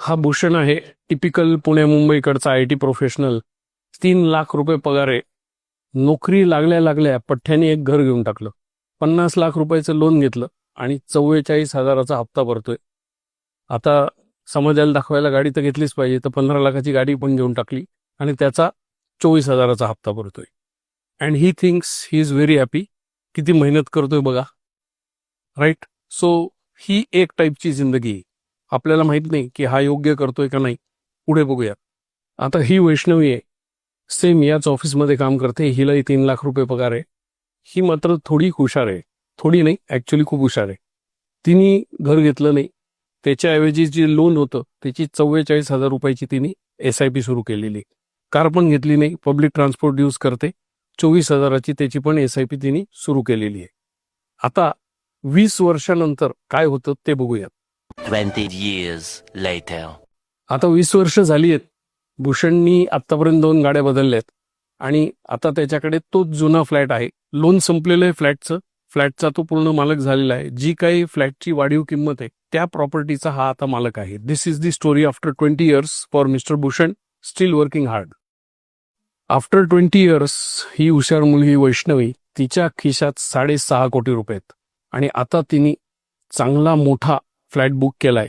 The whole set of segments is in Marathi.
हा भूषण आहे, टिपिकल पुणे मुंबईकडचा IT प्रोफेशनल. 3 लाख रुपये पगार आहे. नोकरी लागल्या लागल्या पठ्ठ्याने एक घर घेऊन टाकलं, 50 लाख रुपयाचं लोन घेतलं आणि 44,000चा हप्ता भरतोय. आता समाजाला दाखवायला गाडी तर घेतलीच पाहिजे, तर 15 लाखाची गाडी पण घेऊन टाकली आणि त्याचा 24,000चा हप्ता भरतोय. And he thinks he is very happy. किती मेहनत करतोय बघा, राईट? सो ही एक टाईपची जिंदगी आहे. आपल्याला माहित नाही की हा योग्य करतोय का नाही, पुढे बघूया. आता ही वैष्णवी आहे, सेम याच ऑफिसमध्ये काम करते, हिलाही 3 लाख रुपये पगार आहे. ही मात्र थोडी हुशार आहे, थोडी नाही ॲक्च्युली खूप हुशार आहे. तिने घर घेतलं नाही, त्याच्याऐवजी जे लोन होतं त्याची 44,000 रुपयाची तिने SIP सुरू केलेली. कार पण घेतली नाही, पब्लिक ट्रान्सपोर्ट यूज करते. 24,000ची त्याची पण SIP तिने सुरू केलेली आहे. आता 20 वर्षानंतर काय होतं ते बघूयात. 20 years later. आता 20 वर्ष झाली आहेत. भूषणनी आतापर्यंत 2 गाड्या बदलल्यात आणि आता त्याच्याकडे तोच जुना फ्लॅट आहे. लोन संपलेलं आहे फ्लॅटचं, फ्लॅटचा तो पूर्ण मालक झालेला आहे. जी काही फ्लॅटची वाढीव किंमत आहे त्या प्रॉपर्टीचा हा आता मालक आहे. This is the story after 20 years for mister Bhushan, still working hard. After 20 years ही हुशार मुलगी वैष्णवी, तिच्या खिशात 6.5 कोटी रुपये आहेत आणि आता तिने चांगला मोठा फ्लॅट बुक केलाय.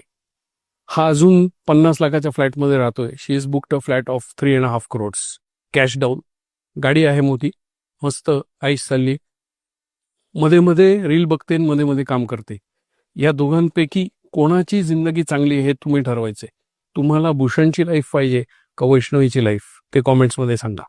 हा अजून 50 लाखाच्या फ्लॅटमध्ये राहतोय. She is booked a flat of 3.5 crores cash down. गाडी आहे मोठी, मस्त आईस चालली. मध्ये मध्ये रील बघते, मध्ये मध्ये काम करते. या दोघांपैकी कोणाची जिंदगी चांगली हे तुम्ही ठरवायचे. तुम्हाला भूषणची लाईफ पाहिजे का वैष्णवीची लाईफ, ते कॉमेंट्समध्ये सांगा.